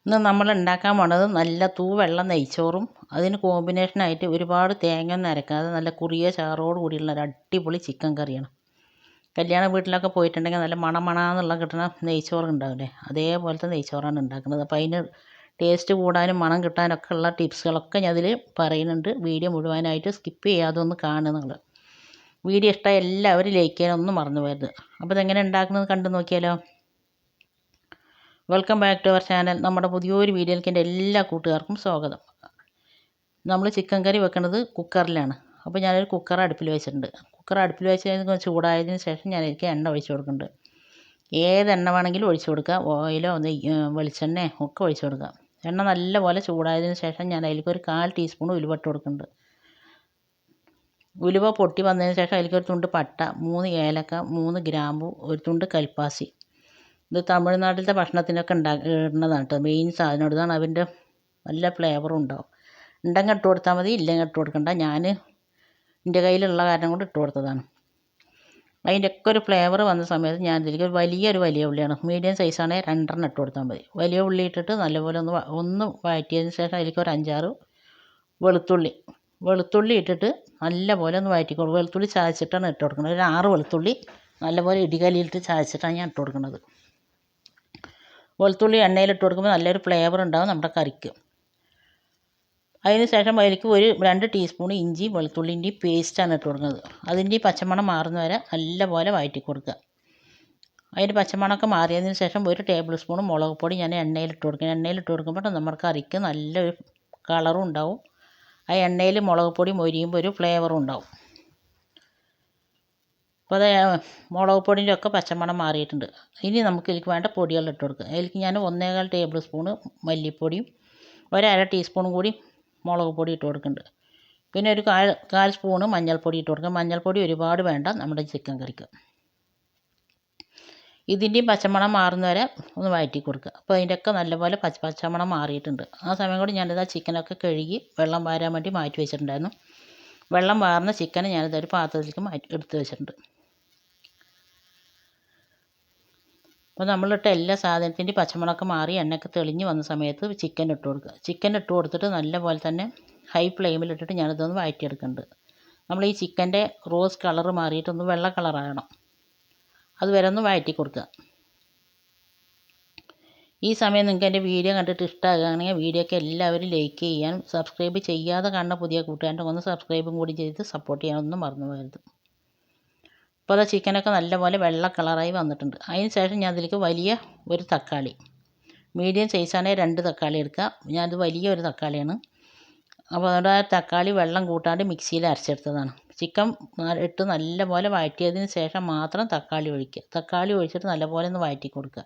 ഇന്ന് നമ്മൾ ഉണ്ടാക്കാൻ പോണത് നല്ല തൂവെള്ള നെയ്ച്ചോറും അതിന് കോമ്പിനേഷനായിട്ട് ഒരുപാട് തേങ്ങ ഒന്നും അരക്കാതെ നല്ല കുറിയ ചാറോട് കൂടിയുള്ള ഒരു അടിപൊളി ചിക്കൻ കറിയാണ്. കല്യാണ വീട്ടിലൊക്കെ പോയിട്ടുണ്ടെങ്കിൽ നല്ല മണമണാന്നുള്ള കിട്ടുന്ന നെയ്ച്ചോറ് ഉണ്ടാവില്ലേ, അതേപോലത്തെ നെയ്ച്ചോറാണ് ഉണ്ടാക്കുന്നത്. അപ്പോൾ അതിന് ടേസ്റ്റ് കൂടാനും മണം കിട്ടാനൊക്കെ ഉള്ള ടിപ്സുകളൊക്കെ ഞാൻ അതിൽ പറയുന്നുണ്ട്. വീഡിയോ മുഴുവനായിട്ട് സ്കിപ്പ് ചെയ്യാതെ ഒന്ന് കാണുക നിങ്ങൾ. വീഡിയോ ഇഷ്ടമായി എല്ലാവരും ലൈക്ക് ചെയ്യാനൊന്നും മറന്നു പോകരുത്. അപ്പോൾ ഇതെങ്ങനെ ഉണ്ടാക്കുന്നത് കണ്ടു നോക്കിയാലോ. Welcome back to our channel. നമ്മുടെ പുതിയൊരു വീഡിയോയിലേക്ക് എൻ്റെ എല്ലാ കൂട്ടുകാർക്കും സ്വാഗതം. നമ്മൾ ചിക്കൻ കറി വെക്കുന്നത് കുക്കറിലാണ്. അപ്പോൾ ഞാനൊരു കുക്കർ അടുപ്പിൽ വെച്ചിട്ടുണ്ട്. കുക്കർ അടുപ്പിൽ വെച്ച് ചൂടായതിന് ശേഷം ഞാനതിലേക്ക് എണ്ണ ഒഴിച്ച് കൊടുക്കുന്നുണ്ട്. ഏത് എണ്ണ വേണമെങ്കിലും ഒഴിച്ച് കൊടുക്കുക. ഓയിലോ വെളിച്ചെണ്ണയോ ഒക്കെ ഒഴിച്ച് കൊടുക്കുക. എണ്ണ നല്ലപോലെ ചൂടായതിന് ശേഷം ഞാൻ അതിലേക്ക് ഒരു 1/4 ടീസ്പൂൺ ഉലുവ ഇട്ട് കൊടുക്കുന്നുണ്ട്. ഉലുവ പൊട്ടി വന്നതിന് ശേഷം അതിലേക്ക് ഒരു തുണ്ട് പട്ട, 3 ഏലക്ക, 3 ഗ്രാമ്പു, ഒരു തുണ്ട് കൽപ്പാസി. ഇത് തമിഴ്നാട്ടിലത്തെ ഭക്ഷണത്തിനൊക്കെ ഇടുന്നതാണ് കേട്ടോ. മെയിൻ സാധനം ഇതാണ്. അതിൻ്റെ നല്ല ഫ്ലേവറും ഉണ്ടാവും. ഉണ്ടെങ്കിൽ ഇട്ട് കൊടുത്താൽ മതി, ഇല്ലെങ്കിൽ ഇട്ട് കൊടുക്കണ്ട. ഞാൻ എൻ്റെ കയ്യിലുള്ള കാരണം കൊണ്ട് ഇട്ട് കൊടുത്തതാണ്. അതിൻ്റെയൊക്കെ ഒരു ഫ്ലേവർ വന്ന സമയത്ത് ഞാൻ ഇതിലേക്ക് വലിയ ഉള്ളിയാണ്, മീഡിയം സൈസാണെങ്കിൽ 2 ഇട്ട് കൊടുത്താൽ മതി. വലിയ ഉള്ളി ഇട്ടിട്ട് നല്ലപോലെ ഒന്ന് വഴറ്റിയതിന് ശേഷം അതിലേക്ക് ഒരു 5-6 വെളുത്തുള്ളി ഇട്ടിട്ട് നല്ലപോലെ ഒന്ന് വഴറ്റിക്കൊടുക്കും. വെളുത്തുള്ളി ചതച്ചിട്ടാണ് ഇട്ട് കൊടുക്കുന്നത്. ഒരു 6 വെളുത്തുള്ളി നല്ലപോലെ ഇടികല്ലിലിട്ട് ചതച്ചിട്ടാണ് ഞാൻ ഇട്ട് കൊടുക്കുന്നത്. വെളുത്തുള്ളി എണ്ണയിലിട്ട് കൊടുക്കുമ്പോൾ നല്ലൊരു ഫ്ലേവർ ഉണ്ടാകും നമ്മുടെ കറിക്ക്. അതിന് ശേഷം അതിലേക്ക് ഒരു 2 ടീസ്പൂൺ ഇഞ്ചി വെളുത്തുള്ളിൻ്റെയും പേസ്റ്റാണ് ഇട്ട് കൊടുക്കുന്നത്. അതിൻ്റെ പച്ചമണം മാറുന്ന വരെ നല്ലപോലെ വഴറ്റി കൊടുക്കുക. അതിൻ്റെ പച്ചമണമൊക്കെ മാറിയതിന് ശേഷം ഒരു ടേബിൾ സ്പൂൺ മുളക് പൊടി ഞാൻ എണ്ണയിലിട്ട് കൊടുക്കുക. എണ്ണയിലിട്ട് കൊടുക്കുമ്പോൾ നമ്മുടെ കറിക്ക് നല്ലൊരു കളറും ഉണ്ടാവും. ആ എണ്ണയിൽ മുളക് പൊടി മൊരിയുമ്പോൾ ഒരു ഫ്ലേവറും ഉണ്ടാവും. അപ്പോൾ അത് മുളക് പൊടിൻ്റെ ഒക്കെ പച്ചമണം മാറിയിട്ടുണ്ട്. ഇനി നമുക്ക് ഇതിലേക്ക് വേണ്ട പൊടികൾ ഇട്ട് കൊടുക്കുക. അതിലേക്ക് ഞാൻ 1/4 ടേബിൾ സ്പൂണ് മല്ലിപ്പൊടിയും 1/2 ടീസ്പൂണും കൂടി മുളക് പൊടി ഇട്ട് കൊടുക്കുന്നുണ്ട്. പിന്നെ ഒരു കാൽ സ്പൂണ് മഞ്ഞൾപ്പൊടി ഇട്ട് കൊടുക്കുക. മഞ്ഞൾപ്പൊടി ഒരുപാട് വേണ്ട നമ്മുടെ ചിക്കൻ കറിക്ക്. ഇതിൻ്റെയും പച്ചമണം മാറുന്ന വരെ ഒന്ന് വഴറ്റി കൊടുക്കുക. അപ്പോൾ അതിൻ്റെയൊക്കെ നല്ലപോലെ പച്ചമണം മാറിയിട്ടുണ്ട്. ആ സമയം കൂടി ഞാനിതാ ചിക്കനൊക്കെ കഴുകി വെള്ളം വാരാൻ വേണ്ടി മാറ്റി വെച്ചിട്ടുണ്ടായിരുന്നു. വെള്ളം വാർന്ന ചിക്കനെ ഞാനിതൊരു പാത്രത്തിലേക്ക് എടുത്ത് വെച്ചിട്ടുണ്ട്. അപ്പോൾ നമ്മളിട്ട എല്ലാ സാധനത്തിൻ്റെയും പച്ചമുളകൊക്കെ മാറി എണ്ണയൊക്കെ തെളിഞ്ഞ് വന്ന സമയത്ത് ചിക്കൻ ഇട്ട് കൊടുക്കുക. ചിക്കൻ ഇട്ട് കൊടുത്തിട്ട് നല്ലപോലെ തന്നെ ഹൈ ഫ്ലെയിമിലിട്ടിട്ട് ഞാനിതൊന്ന് വഴറ്റിയെടുക്കുന്നുണ്ട്. നമ്മൾ ഈ ചിക്കൻ്റെ റോസ് കളർ മാറിയിട്ടൊന്ന് വെള്ള കളറാകണം, അതുവരെ ഒന്ന് വഴറ്റി കൊടുക്കുക. ഈ സമയം നിങ്ങൾക്ക് എൻ്റെ വീഡിയോ കണ്ടിട്ട് ഇഷ്ടമാകുകയാണെങ്കിൽ വീഡിയോയ്ക്ക് എല്ലാവരും ലൈക്ക് ചെയ്യാനും സബ്സ്ക്രൈബ് ചെയ്യാതെ കാണുന്ന പുതിയ കൂട്ടുകാരുടെ ഒന്ന് സബ്സ്ക്രൈബും കൂടി ചെയ്ത് സപ്പോർട്ട് ചെയ്യാനൊന്നും മറന്നു പോകരുത്. അപ്പോൾ അത് ചിക്കനൊക്കെ നല്ലപോലെ വെള്ള കളറായി വന്നിട്ടുണ്ട്. അതിന് ശേഷം ഞാൻ അതിലേക്ക് വലിയ ഒരു തക്കാളി, മീഡിയം സൈസാണെങ്കിൽ 2 തക്കാളി എടുക്കുക. ഞാനത് വലിയ ഒരു തക്കാളിയാണ്. അപ്പോൾ അതുകൊണ്ട് ആ തക്കാളി വെള്ളം കൂട്ടാണ്ട് മിക്സിയിൽ അരച്ചെടുത്തതാണ്. ചിക്കൻ ഇട്ട് നല്ലപോലെ വഴറ്റിയതിന് ശേഷം മാത്രം തക്കാളി ഒഴിക്കുക. തക്കാളി ഒഴിച്ചിട്ട് നല്ലപോലെ ഒന്ന് വഴറ്റി കൊടുക്കുക.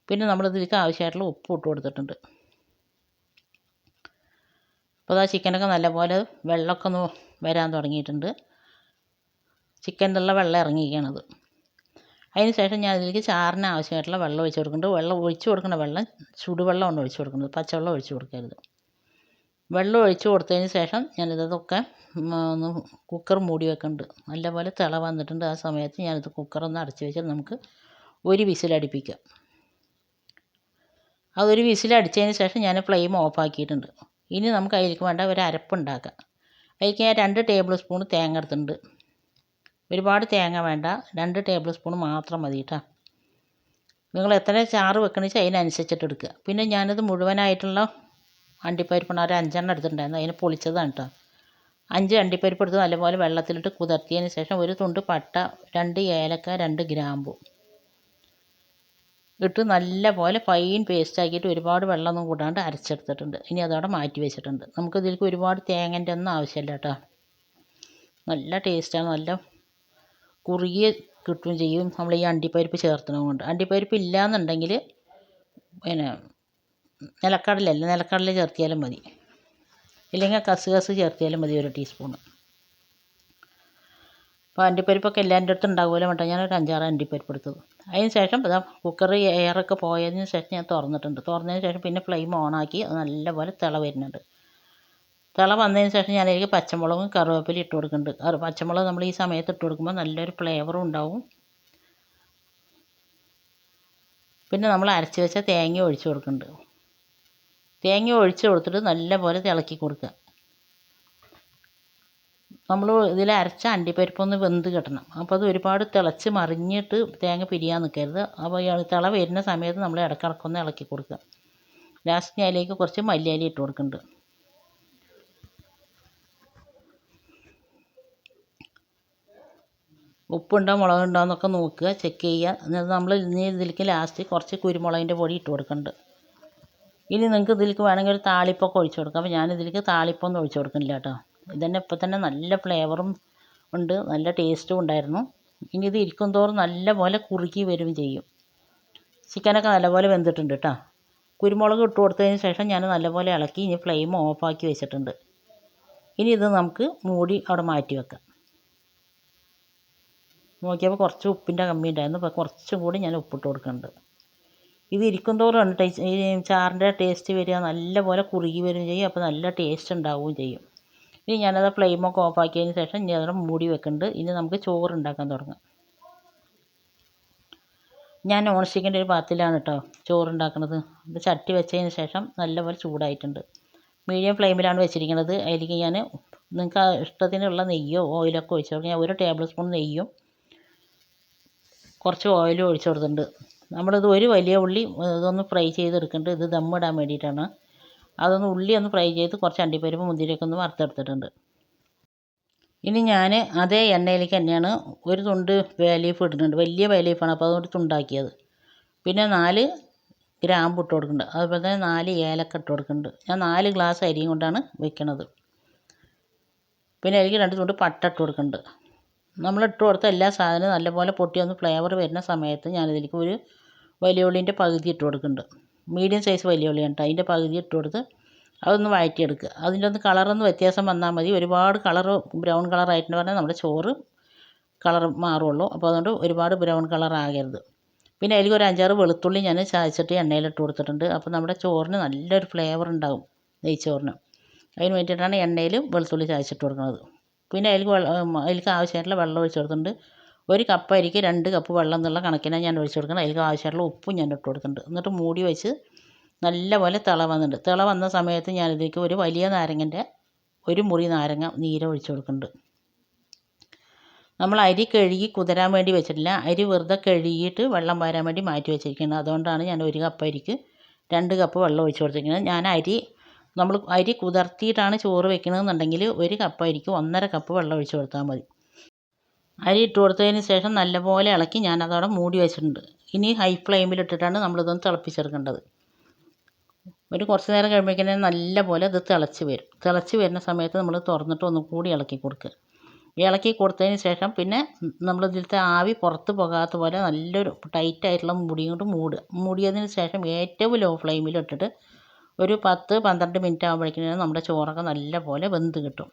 പിന്നെ നമ്മളിതിലേക്ക് ആവശ്യമായിട്ടുള്ള ഉപ്പ് ഇട്ട് കൊടുത്തിട്ടുണ്ട്. അപ്പോൾ ആ ചിക്കനൊക്കെ നല്ലപോലെ വെള്ളമൊക്കെ ഒന്ന് വരാൻ തുടങ്ങിയിട്ടുണ്ട്. ചിക്കനിലുള്ള വെള്ളം ഇറങ്ങിയിരിക്കണത്. അതിന് ശേഷം ഞാൻ അതിലേക്ക് ചാറിന് ആവശ്യമായിട്ടുള്ള വെള്ളം ഒഴിച്ച് കൊടുക്കുന്നുണ്ട്. വെള്ളം ഒഴിച്ച് കൊടുക്കുന്ന വെള്ളം ചുടുവെള്ളമാണ് ഒഴിച്ച് കൊടുക്കുന്നത്, പച്ചവെള്ളം ഒഴിച്ച് കൊടുക്കരുത്. വെള്ളം ഒഴിച്ച് കൊടുത്തതിന് ശേഷം ഞാനിതൊക്കെ ഒന്ന് കുക്കർ മൂടി വെക്കുന്നുണ്ട്. നല്ലപോലെ തിള വന്നിട്ടുണ്ട്. ആ സമയത്ത് ഞാനിത് കുക്കറൊന്ന് അടച്ച് വെച്ച് നമുക്ക് ഒരു വിസിലടിപ്പിക്കാം. അതൊരു വിസിലടിച്ചതിന് ശേഷം ഞാൻ ഫ്ലെയിം ഓഫാക്കിയിട്ടുണ്ട്. ഇനി നമുക്ക് അതിലേക്ക് വേണ്ട ഒരു അരപ്പുണ്ടാക്കാം. അതിലേക്ക് ഞാൻ 2 ടേബിൾ സ്പൂൺ തേങ്ങ എടുത്തിട്ടുണ്ട്. ഒരുപാട് തേങ്ങ വേണ്ട, 2 ടേബിൾ സ്പൂൺ മാത്രം മതി കേട്ടോ. നിങ്ങൾ എത്ര ചാറ് വെക്കണമെന്ന് വെച്ചാൽ അതിനനുസരിച്ചിട്ട് എടുക്കുക. പിന്നെ ഞാനത് മുഴുവനായിട്ടുള്ള അണ്ടിപ്പരിപ്പാണ്, ഒരു 5 എടുത്തിട്ടുണ്ടായിരുന്നു. അതിന് പൊളിച്ചതാണ് കേട്ടോ. 5 അണ്ടിപ്പരിപ്പ് എടുത്ത് നല്ലപോലെ വെള്ളത്തിലിട്ട് കുതിർത്തിയതിന് ശേഷം ഒരു തുണ്ട് പട്ട, 2 ഏലക്ക, 2 ഗ്രാമ്പു ഇട്ട് നല്ലപോലെ ഫൈൻ പേസ്റ്റ് ആക്കിയിട്ട് ഒരുപാട് വെള്ളമൊന്നും കൂടാണ്ട് അരച്ചെടുത്തിട്ടുണ്ട്. ഇനി അതവിടെ മാറ്റി വെച്ചിട്ടുണ്ട്. നമുക്ക് ഇതിലേക്ക് ഒരുപാട് തേങ്ങൻ്റെ ഒന്നും ആവശ്യമില്ല കേട്ടോ. നല്ല ടേസ്റ്റാണ്, നല്ല കുറുകിയ കിട്ടുകയും ചെയ്യും നമ്മൾ ഈ അണ്ടിപ്പരിപ്പ് ചേർത്തണം കൊണ്ട്. അണ്ടിപ്പരിപ്പ് ഇല്ലയെന്നുണ്ടെങ്കിൽ പിന്നെ നിലക്കടല ചേർത്തിയാലും മതി, ഇല്ലെങ്കിൽ കസുകസ് ചേർത്തിയാലും മതി 1 ടീസ്പൂണ്. അപ്പോൾ അണ്ടിപ്പരിപ്പൊക്കെ എല്ലാവരുടെ അടുത്തും ഉണ്ടാകുമല്ലോ വേണ്ട, ഞാനൊരു 5-6 അണ്ടിപ്പരിപ്പ് എടുത്തത്. അതിന് ശേഷം ഇതാ കുക്കർ എയറൊക്കെ പോയതിന് ശേഷം ഞാൻ തുറന്നിട്ടുണ്ട്. തുറന്നതിന് ശേഷം പിന്നെ ഫ്ലെയിം ഓണാക്കി അത് നല്ലപോലെ തിള വരുന്നുണ്ട്. തിള വന്നതിന് ശേഷം ഞാൻ അതിലേക്ക് പച്ചമുളകും കറിവേപ്പിലയും ഇട്ട് കൊടുക്കുന്നുണ്ട്. പച്ചമുളക് നമ്മൾ ഈ സമയത്ത് ഇട്ട് കൊടുക്കുമ്പോൾ നല്ലൊരു ഫ്ലേവറും ഉണ്ടാവും. പിന്നെ നമ്മൾ അരച്ച് വെച്ച തേങ്ങ ഒഴിച്ച് കൊടുക്കുന്നുണ്ട്. തേങ്ങ ഒഴിച്ച് കൊടുത്തിട്ട് നല്ലപോലെ ഇളക്കി കൊടുക്കുക. നമ്മൾ ഇതിൽ അരച്ച അണ്ടിപ്പരിപ്പൊന്ന് വെന്ത് കിട്ടണം. അപ്പോൾ അത് ഒരുപാട് തിളച്ച് മറിഞ്ഞിട്ട് തേങ്ങ പിരിയാൻ നിൽക്കരുത്. അപ്പോൾ തിള വരുന്ന സമയത്ത് നമ്മൾ ഇടക്കിടക്കൊന്ന് ഇളക്കി കൊടുക്കുക. ലാസ്റ്റ് ഞാൻ അതിലേക്ക് കുറച്ച് മല്ലിയില ഇട്ട് കൊടുക്കുന്നുണ്ട്. ഉപ്പുണ്ടോ മുളകുണ്ടോ എന്നൊക്കെ നോക്കുക, ചെക്ക് ചെയ്യുക. എന്നിട്ട് നമ്മൾ ഇനി ഇതിലേക്ക് ലാസ്റ്റ് കുറച്ച് കുരുമുളകിൻ്റെ പൊടി ഇട്ട് കൊടുക്കുന്നുണ്ട്. ഇനി നിങ്ങൾക്ക് ഇതിലേക്ക് വേണമെങ്കിൽ ഒരു താളിപ്പൊക്കെ ഒഴിച്ച് കൊടുക്കാം. അപ്പോൾ ഞാനിതിലേക്ക് താളിപ്പൊന്നും ഒഴിച്ച് കൊടുക്കുന്നില്ല കേട്ടോ. ഇതന്നെ ഇപ്പം തന്നെ നല്ല ഫ്ലേവറും ഉണ്ട്, നല്ല ടേസ്റ്റും ഉണ്ടായിരുന്നു. ഇനി ഇത് ഇരിക്കും തോറും നല്ലപോലെ കുറുകി വരികയും ചെയ്യും. ചിക്കനൊക്കെ നല്ലപോലെ വെന്തിട്ടുണ്ട് കേട്ടോ. കുരുമുളക് ഇട്ട് കൊടുത്തതിന് ശേഷം ഞാൻ നല്ലപോലെ ഇളക്കി ഇനി ഫ്ലെയിം ഓഫാക്കി വെച്ചിട്ടുണ്ട്. ഇനി ഇത് നമുക്ക് മൂടി അവിടെ മാറ്റി വെക്കാം. നോക്കിയപ്പോൾ കുറച്ച് ഉപ്പിൻ്റെ കമ്മി ഉണ്ടായിരുന്നു. അപ്പോൾ കുറച്ചും കൂടി ഞാൻ ഉപ്പിട്ട് കൊടുക്കുന്നുണ്ട്. ഇത് ഇരിക്കും തോറും ഈ ചാറിൻ്റെ ടേസ്റ്റ് വരിക, നല്ലപോലെ കുറുകി വരികയും ചെയ്യും. അപ്പോൾ നല്ല ടേസ്റ്റ് ഉണ്ടാവുകയും ചെയ്യും. ഇനി ഞാനത് ഫ്ലെയിമൊക്കെ ഓഫാക്കിയതിന് ശേഷം ഇനി അതിനെ മൂടി വെക്കുന്നുണ്ട്. ഇനി നമുക്ക് ചോറ് ഉണ്ടാക്കാൻ തുടങ്ങാം. ഞാൻ നോൺ സ്റ്റിക്കിൻ്റെ ഒരു പാത്രത്തിലാണ് കേട്ടോ ചോറുണ്ടാക്കുന്നത്. ഇത് ചട്ടി വെച്ചതിന് ശേഷം നല്ലപോലെ ചൂടായിട്ടുണ്ട്. മീഡിയം ഫ്ലെയിമിലാണ് വെച്ചിരിക്കുന്നത്. അതിലേക്ക് ഞാൻ നിങ്ങൾക്ക് ഇഷ്ടത്തിനുള്ള നെയ്യോ ഓയിലൊക്കെ ഒഴിച്ച് കൊടുക്കുക. ഞാൻ 1 ടേബിൾ സ്പൂൺ നെയ്യും കുറച്ച് ഓയിലും ഒഴിച്ച് കൊടുത്തിട്ടുണ്ട്. നമ്മളിത് ഒരു വലിയ ഉള്ളി ഇതൊന്ന് ഫ്രൈ ചെയ്തെടുക്കുന്നുണ്ട്. ഇത് ദമ്മിടാൻ വേണ്ടിയിട്ടാണ്. അതൊന്ന് ഉള്ളി ഒന്ന് ഫ്രൈ ചെയ്ത് കുറച്ച് അണ്ടിപ്പരിപ്പ് മുന്തിരിയൊക്കെ ഒന്ന് വറുത്തെടുത്തിട്ടുണ്ട്. ഇനി ഞാൻ അതേ എണ്ണയിലേക്ക് തന്നെയാണ് ഒരു തുണ്ട് ബേ ലീഫ് ഇട്ടിട്ടുണ്ട്. വലിയ ബേ ലീഫാണ്, അപ്പോൾ അതുകൊണ്ട് തുണ്ടാക്കിയത്. പിന്നെ 4 ഗ്രാമ്പു ഇട്ട് കൊടുക്കുന്നുണ്ട്. അതുപോലെ തന്നെ 4 ഏലക്ക ഇട്ട് കൊടുക്കുന്നുണ്ട്. ഞാൻ 4 ഗ്ലാസ് അരിയും കൊണ്ടാണ് വെക്കുന്നത്. പിന്നെ അതിലേക്ക് 2 തുണ്ട് പട്ട ഇട്ട് കൊടുക്കുന്നുണ്ട്. നമ്മൾ ഇട്ട് കൊടുത്ത എല്ലാ സാധനവും നല്ലപോലെ പൊട്ടി ഒന്ന് ഫ്ലേവർ വരുന്ന സമയത്ത് ഞാനിതിലേക്ക് ഒരു വലിയ ഉള്ളിൻ്റെ പകുതി ഇട്ട് കൊടുക്കുന്നുണ്ട്. മീഡിയം സൈസ് വലിയ ഉള്ളിയാണ് കേട്ടോ. അതിൻ്റെ പകുതി ഇട്ട് കൊടുത്ത് അതൊന്ന് വഴറ്റിയെടുക്കുക. അതിൻ്റെ ഒന്ന് കളറൊന്ന് വ്യത്യാസം വന്നാൽ മതി. ഒരുപാട് കളറ് ബ്രൗൺ കളറായിട്ടെന്ന് പറഞ്ഞാൽ നമ്മുടെ ചോറ് കളർ മാറുള്ളൂ. അപ്പോൾ അതുകൊണ്ട് ഒരുപാട് ബ്രൗൺ കളർ ആകരുത്. പിന്നെ അതിലേക്ക് ഒരു 5-6 വെളുത്തുള്ളി ഞാൻ ചതച്ചിട്ട് എണ്ണയിലിട്ട് കൊടുത്തിട്ടുണ്ട്. അപ്പോൾ നമ്മുടെ ചോറിന് നല്ലൊരു ഫ്ലേവർ ഉണ്ടാകും, നെയ്ച്ചോറിന്. അതിന് വേണ്ടിയിട്ടാണ് എണ്ണയിൽ വെളുത്തുള്ളി ചതച്ചിട്ട് കൊടുക്കുന്നത്. പിന്നെ അതിലേക്ക് ആവശ്യമായിട്ടുള്ള വെള്ളം ഒഴിച്ച് കൊടുത്തിട്ടുണ്ട്. 1 കപ്പ് അരിക്ക് 2 കപ്പ് വെള്ളം എന്നുള്ള കണക്കിനാണ് ഞാൻ ഒഴിച്ച് കൊടുക്കുന്നത്. അതിലേക്ക് ആവശ്യമായിട്ടുള്ള ഉപ്പും ഞാൻ ഇട്ട് കൊടുത്തിട്ടുണ്ട്. എന്നിട്ട് മൂടി വെച്ച് നല്ലപോലെ തിള വന്നിട്ടുണ്ട്. തിള വന്ന സമയത്ത് ഞാനിതിലേക്ക് ഒരു വലിയ നാരങ്ങൻ്റെ 1 മുറി നാരങ്ങ നീര് ഒഴിച്ച് കൊടുക്കുന്നുണ്ട്. നമ്മൾ അരി കഴുകി കുതിരാൻ വേണ്ടി വെച്ചിട്ടില്ല. അരി വെറുതെ കഴുകിയിട്ട് വെള്ളം വാരാൻ വേണ്ടി മാറ്റി വെച്ചിരിക്കുന്നത്. അതുകൊണ്ടാണ് ഞാൻ 1 കപ്പ് അരിക്ക് 2 കപ്പ് വെള്ളം ഒഴിച്ച് കൊടുത്തിരിക്കുന്നത്. നമ്മൾ അരി കുതിർത്തിയിട്ടാണ് ചോറ് വെക്കണമെന്നുണ്ടെങ്കിൽ 1 കപ്പ് അരിക്ക് 1.5 കപ്പ് വെള്ളം ഒഴിച്ച് കൊടുത്താൽ മതി. അരി ഇട്ട് കൊടുത്തതിന് ശേഷം നല്ലപോലെ ഇളക്കി ഞാനതവിടെ മൂടി വെച്ചിട്ടുണ്ട്. ഇനി ഹൈ ഫ്ലെയിമിലിട്ടിട്ടാണ് നമ്മളിതൊന്ന് തിളപ്പിച്ചെടുക്കേണ്ടത്. കുറച്ച് നേരം കഴിയുമ്പോഴേക്കും നല്ലപോലെ ഇത് തിളച്ച് വരും. തിളച്ച് വരുന്ന സമയത്ത് നമ്മൾ തുറന്നിട്ട് ഒന്നും കൂടി ഇളക്കി കൊടുക്കുക. ഇളക്കി കൊടുത്തതിന് ശേഷം പിന്നെ നമ്മളിതിലത്തെ ആവി പുറത്ത് പോകാത്ത പോലെ നല്ലൊരു ടൈറ്റായിട്ടുള്ള മൂടിയും കൊണ്ട് മൂടുക. മൂടിയതിന് ശേഷം ഏറ്റവും ലോ ഫ്ലെയിമിലിട്ടിട്ട് ഒരു 10-12 മിനിറ്റ് ആകുമ്പോഴേക്കും നമ്മുടെ ചോറൊക്കെ നല്ലപോലെ വെന്ത് കിട്ടും.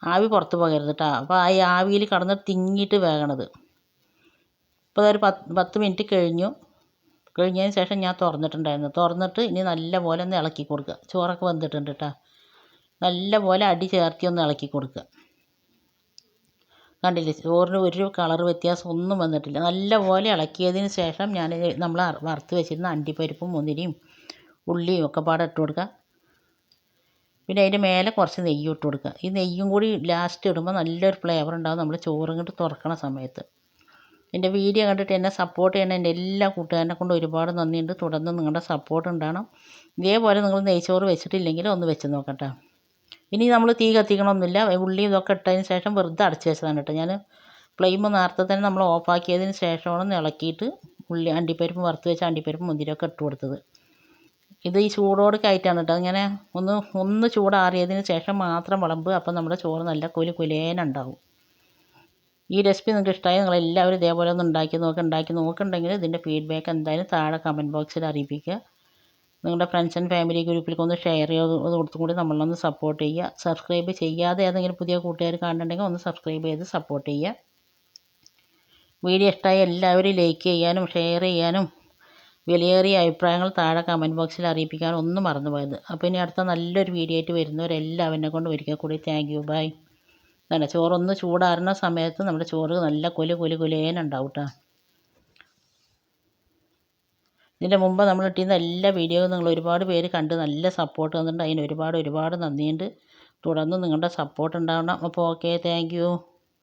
ആവി പുറത്ത് പോകരുത് കേട്ടോ. അപ്പോൾ ആ ആവിയിൽ കടന്ന് തിങ്ങിയിട്ട് വേകണത്. ഇപ്പോൾ അതൊരു 10 മിനിറ്റ് കഴിഞ്ഞതിന് ശേഷം ഞാൻ തുറന്നിട്ടുണ്ടായിരുന്നു. തുറന്നിട്ട് ഇനി നല്ലപോലെ ഒന്ന് ഇളക്കി കൊടുക്കുക. ചോറൊക്കെ വെന്തിട്ടുണ്ട് കേട്ടോ. നല്ലപോലെ അടി ചേർത്തി ഒന്ന് ഇളക്കി കൊടുക്കുക. കണ്ടില്ലേ, ചോറിന് ഒരു കളർ വ്യത്യാസം ഒന്നും വന്നിട്ടില്ല. നല്ലപോലെ ഇളക്കിയതിന് ശേഷം നമ്മൾ വറുത്ത് വെച്ചിരുന്ന അണ്ടിപ്പരിപ്പും മുന്തിരിയും ഉള്ളിയും ഒക്കെ പാടെ ഇട്ട് കൊടുക്കുക. പിന്നെ അതിൻ്റെ മേലെ കുറച്ച് നെയ്യും ഇട്ട് കൊടുക്കുക. ഈ നെയ്യും കൂടി ലാസ്റ്റ് ഇടുമ്പോൾ നല്ലൊരു ഫ്ലേവർ ഉണ്ടാകും നമ്മൾ ചോറും ഇങ്ങോട്ട് തുറക്കണ സമയത്ത്. എൻ്റെ വീഡിയോ കണ്ടിട്ട് എന്നെ സപ്പോർട്ട് ചെയ്യണ എൻ്റെ എല്ലാ കൂട്ടുകാരനെ കൊണ്ട് ഒരുപാട് നന്ദിയുണ്ട്. തുടർന്ന് നിങ്ങളുടെ സപ്പോർട്ട് ഉണ്ടാകണം. ഇതേപോലെ നിങ്ങൾ നെയ്ച്ചോറ് വെച്ചിട്ടില്ലെങ്കിൽ ഒന്ന് വെച്ച് നോക്കട്ടെ. ഇനി നമ്മൾ തീ കത്തിക്കണമൊന്നുമില്ല. ഉള്ളി ഇതൊക്കെ ഇട്ടതിന് ശേഷം വെറുതെ അടച്ച് വെച്ചതാണ് കേട്ടോ. ഞാൻ ഫ്ലെയിം നേരത്തെ തന്നെ നമ്മൾ ഓഫാക്കിയതിന് ശേഷമാണ് ഇളക്കിയിട്ട് അണ്ടിപ്പരിപ്പ് വറുത്ത് വെച്ച അണ്ടിപ്പരിപ്പ് മുന്തിരിയൊക്കെ ഇട്ട് കൊടുത്തത്. ഇത് ഈ ചൂടോടൊക്കെ ആയിട്ടാണ് കേട്ടോ. അങ്ങനെ ഒന്ന് ചൂടാറിയതിന് ശേഷം മാത്രം വിളമ്പ്. അപ്പോൾ നമ്മുടെ ചോറ് നല്ല കുലേനുണ്ടാവും. ഈ റെസിപ്പി നിങ്ങൾക്ക് ഇഷ്ടമായി നിങ്ങളെല്ലാവരും ഇതേപോലെ ഒന്ന് ഉണ്ടാക്കി നോക്കുന്നുണ്ടെങ്കിൽ ഇതിൻ്റെ ഫീഡ്ബാക്ക് എന്തായാലും താഴെ കമൻറ്റ് ബോക്സിൽ അറിയിപ്പിക്കുക. നിങ്ങളുടെ ഫ്രണ്ട്സ് ആൻഡ് ഫാമിലി ഗ്രൂപ്പിലേക്ക് ഒന്ന് ഷെയർ ചെയ്ത് കൊടുത്തും കൂടി നമ്മളൊന്ന് സപ്പോർട്ട് ചെയ്യുക. സബ്സ്ക്രൈബ് ചെയ്യാതെ ഏതെങ്കിലും പുതിയ കൂട്ടുകാർ കാണുന്നുണ്ടെങ്കിൽ ഒന്ന് സബ്സ്ക്രൈബ് ചെയ്ത് സപ്പോർട്ട് ചെയ്യുക. വീഡിയോ ഇഷ്ടമായി എല്ലാവരും ലൈക്ക് ചെയ്യാനും ഷെയർ ചെയ്യാനും വിലയേറിയ അഭിപ്രായങ്ങൾ താഴെ കമൻറ്റ് ബോക്സിൽ അറിയിപ്പിക്കാനും ഒന്നും മറന്നു പോയത്. അപ്പോൾ ഇനി അടുത്ത നല്ലൊരു വീഡിയോ ആയിട്ട് വരുന്നവരെല്ലാവരെ കൊണ്ട് ഒരിക്കൽ കൂടി താങ്ക് യു, ബൈ. അല്ല, ചോറൊന്ന് ചൂടാറുന്ന സമയത്ത് നമ്മുടെ ചോറ് നല്ല കുലേനുണ്ടാവും കേട്ടോ. ഇതിൻ്റെ മുമ്പ് നമ്മൾ ഇട്ടിരുന്ന എല്ലാ വീഡിയോയും നിങ്ങൾ ഒരുപാട് പേര് കണ്ട് നല്ല സപ്പോർട്ട് തന്നിട്ടുണ്ട്. അതിന് ഒരുപാട് നന്ദിയുണ്ട്. തുടർന്ന് നിങ്ങളുടെ സപ്പോർട്ട് ഉണ്ടാവണം. അപ്പോൾ ഓക്കെ, താങ്ക് യു.